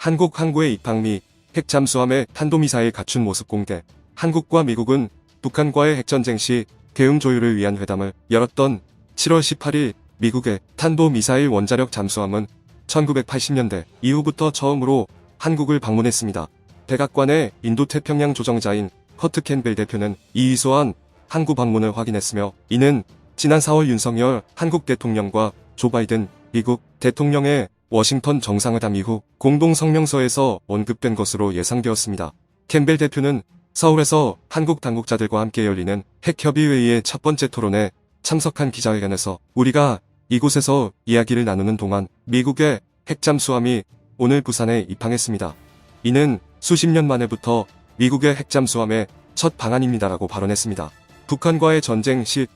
한국 항구의 입항 미 핵 잠수함의 탄도미사일 갖춘 모습 공개. 한국과 미국은 북한과의 핵전쟁 시 대응 조율을 위한 회담을 열었던 7월 18일 미국의 탄도미사일 원자력 잠수함은 1980년대 이후부터 처음으로 한국을 방문했습니다. 백악관의 인도태평양 조정자인 커트 캠벨 대표는 이 이소한 항구 방문을 확인했으며, 이는 지난 4월 윤석열 한국 대통령과 조 바이든 미국 대통령의 워싱턴 정상회담 이후 공동성명서에서 언급된 것으로 예상되었습니다. 캠벨 대표는 서울에서 한국 당국자들과 함께 열리는 핵협의회의 첫 번째 토론에 참석한 기자회견에서 우리가 이곳에서 이야기를 나누는 동안 미국의 핵잠수함이 오늘 부산에 입항했습니다. 이는 수십 년 만에부터 미국의 핵잠수함의 첫 방한입니다라고 발언했습니다. 북한과의 전쟁 시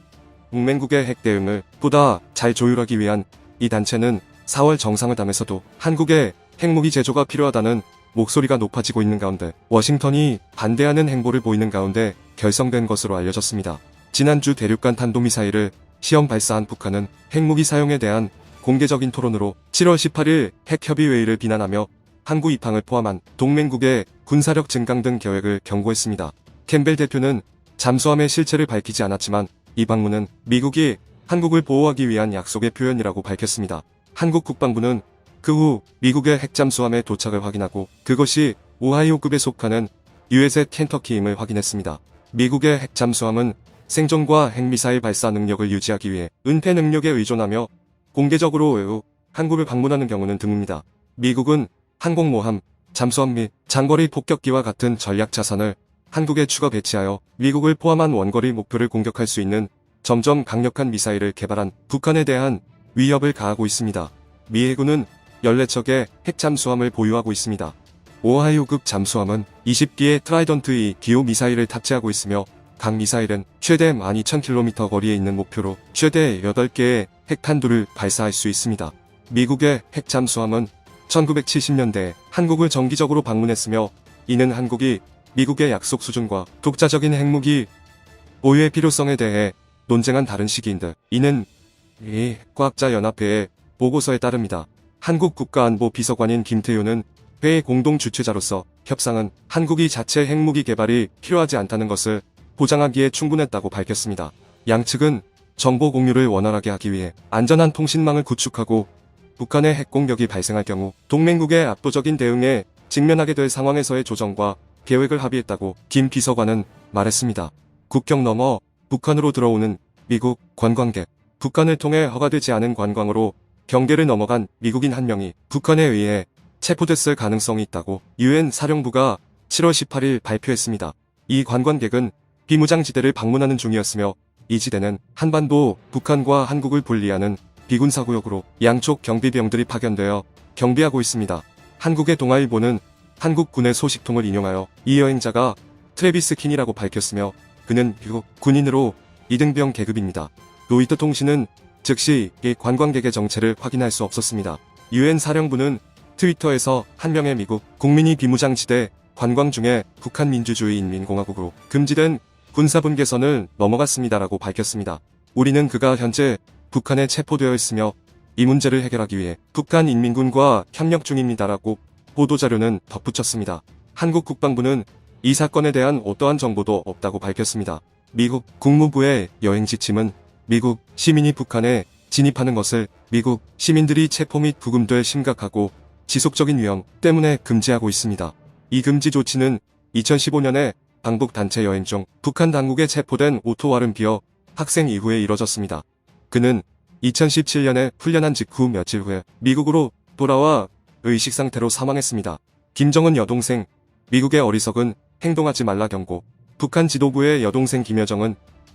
동맹국의 핵 대응을 보다 잘 조율하기 위한 이 단체는 4월 정상회담에서도 한국의 핵무기 제조가 필요하다는 목소리가 높아지고 있는 가운데 워싱턴이 반대하는 행보를 보이는 가운데 결성된 것으로 알려졌습니다. 지난주 대륙간 탄도미사일을 시험 발사한 북한은 핵무기 사용에 대한 공개적인 토론으로 7월 18일 핵협의회의를 비난하며 항구 입항을 포함한 동맹국의 군사력 증강 등 계획을 경고했습니다. 캠벨 대표는 잠수함의 실체를 밝히지 않았지만 이 방문은 미국이 한국을 보호하기 위한 약속의 표현이라고 밝혔습니다. 한국 국방부는 그 후 미국의 핵잠수함의 도착을 확인하고 그것이 오하이오급에 속하는 USS 켄터키임을 확인했습니다. 미국의 핵잠수함은 생존과 핵미사일 발사 능력을 유지하기 위해 은폐 능력에 의존하며 공개적으로 외부 항구를 방문하는 경우는 드뭅니다. 미국은 항공모함, 잠수함 및 장거리 폭격기와 같은 전략 자산을 한국에 추가 배치하여 미국을 포함한 원거리 목표를 공격할 수 있는 점점 강력한 미사일을 개발한 북한에 대한 위협을 가하고 있습니다. 미 해군은 14척의 핵잠수함을 보유하고 있습니다. 오하이오급 잠수함은 20기의 트라이던트-2 기호 미사일을 탑재하고 있으며 각 미사일은 최대 12,000km 거리에 있는 목표로 최대 8개의 핵탄두를 발사할 수 있습니다. 미국의 핵잠수함은 1970년대에 한국을 정기적으로 방문했으며, 이는 한국이 미국의 약속 수준과 독자적인 핵무기 보유의 필요성에 대해 논쟁한 다른 시기인데, 이는 이 과학자연합회의 보고서에 따릅니다. 한국 국가안보비서관인 김태효는 회의 공동 주최자로서 협상은 한국이 자체 핵무기 개발이 필요하지 않다는 것을 보장하기에 충분했다고 밝혔습니다. 양측은 정보 공유를 원활하게 하기 위해 안전한 통신망을 구축하고 북한의 핵 공격이 발생할 경우 동맹국의 압도적인 대응에 직면하게 될 상황에서의 조정과 계획을 합의했다고 김 비서관은 말했습니다. 국경 넘어 북한으로 들어오는 미국 관광객, 북한을 통해 허가되지 않은 관광으로 경계를 넘어간 미국인 한 명이 북한에 의해 체포됐을 가능성이 있다고 유엔 사령부가 7월 18일 발표했습니다. 이 관광객은 비무장지대를 방문하는 중이었으며, 이 지대는 한반도 북한과 한국을 분리하는 비군사구역으로 양쪽 경비병들이 파견되어 경비하고 있습니다. 한국의 동아일보는 한국 군의 소식통을 인용하여 이 여행자가 트래비스 킨이라고 밝혔으며, 그는 미국 군인으로 2등병 계급입니다. 로이터 통신은 즉시 이 관광객의 정체를 확인할 수 없었습니다. 유엔 사령부는 트위터에서 한 명의 미국 국민이 비무장지대 관광 중에 북한 민주주의 인민공화국으로 금지된 군사분계선을 넘어갔습니다라고 밝혔습니다. 우리는 그가 현재 북한에 체포되어 있으며 이 문제를 해결하기 위해 북한 인민군과 협력 중입니다라고 보도자료는 덧붙였습니다. 한국 국방부는 이 사건에 대한 어떠한 정보도 없다고 밝혔습니다. 미국 국무부의 여행 지침은 미국 시민이 북한에 진입하는 것을 미국 시민들이 체포 및 구금될 심각하고 지속적인 위험 때문에 금지하고 있습니다. 이 금지 조치는 2015년에 방북 단체 여행 중 북한 당국에 체포된 오토 와른비어 학생 이후에 이뤄졌습니다. 그는 2017년에 훈련한 직후 며칠 후에 미국으로 돌아와 의식 상태로 사망했습니다. 김정은 여동생, 미국의 어리석은 행동하지 말라 경고. 북한 지도부의 여동생 김여정은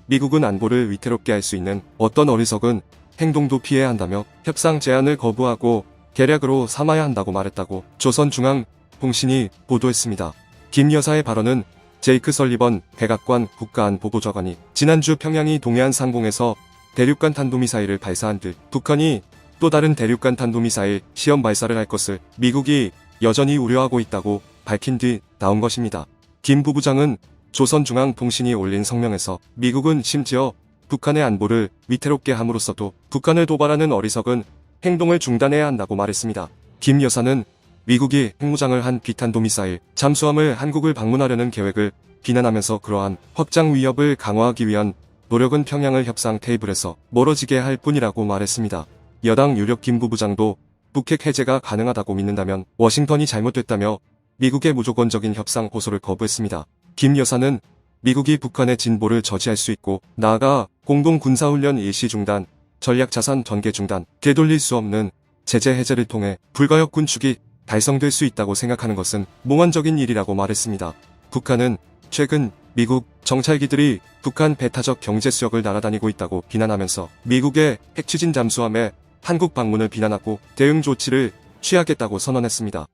미국은 안보를 위태롭게 할 수 있는 어떤 어리석은 행동도 피해야 한다며 협상 제안을 거부하고 계략으로 삼아야 한다고 말했다고 조선중앙통신이 보도했습니다. 김 여사의 발언은 제이크 설리번 백악관 국가안보보좌관이 지난주 평양이 동해안 상공에서 대륙간 탄도미사일을 발사한 뒤 북한이 또 다른 대륙간 탄도미사일 시험 발사를 할 것을 미국이 여전히 우려하고 있다고 밝힌 뒤 나온 것입니다. 김 부부장은 조선중앙통신이 올린 성명에서 미국은 심지어 북한의 안보를 위태롭게 함으로써도 북한을 도발하는 어리석은 행동을 중단해야 한다고 말했습니다. 김 여사는 미국이 핵무장을 한 비탄도미사일 잠수함을 한국을 방문하려는 계획을 비난하면서 그러한 확장 위협을 강화하기 위한 노력은 평양을 협상 테이블에서 멀어지게 할 뿐이라고 말했습니다. 여당 유력 김 부부장도 북핵 해제가 가능하다고 믿는다면 워싱턴이 잘못됐다며 미국의 무조건적인 협상 호소를 거부했습니다. 김 여사는 미국이 북한의 진보를 저지할 수 있고 나아가 공동 군사훈련 일시 중단, 전략자산 전개 중단, 되돌릴 수 없는 제재 해제를 통해 불가역 군축이 달성될 수 있다고 생각하는 것은 몽환적인 일이라고 말했습니다. 북한은 최근 미국 정찰기들이 북한 배타적 경제 수역을 날아다니고 있다고 비난하면서 미국의 핵추진 잠수함의 한국 방문을 비난하고 대응 조치를 취하겠다고 선언했습니다.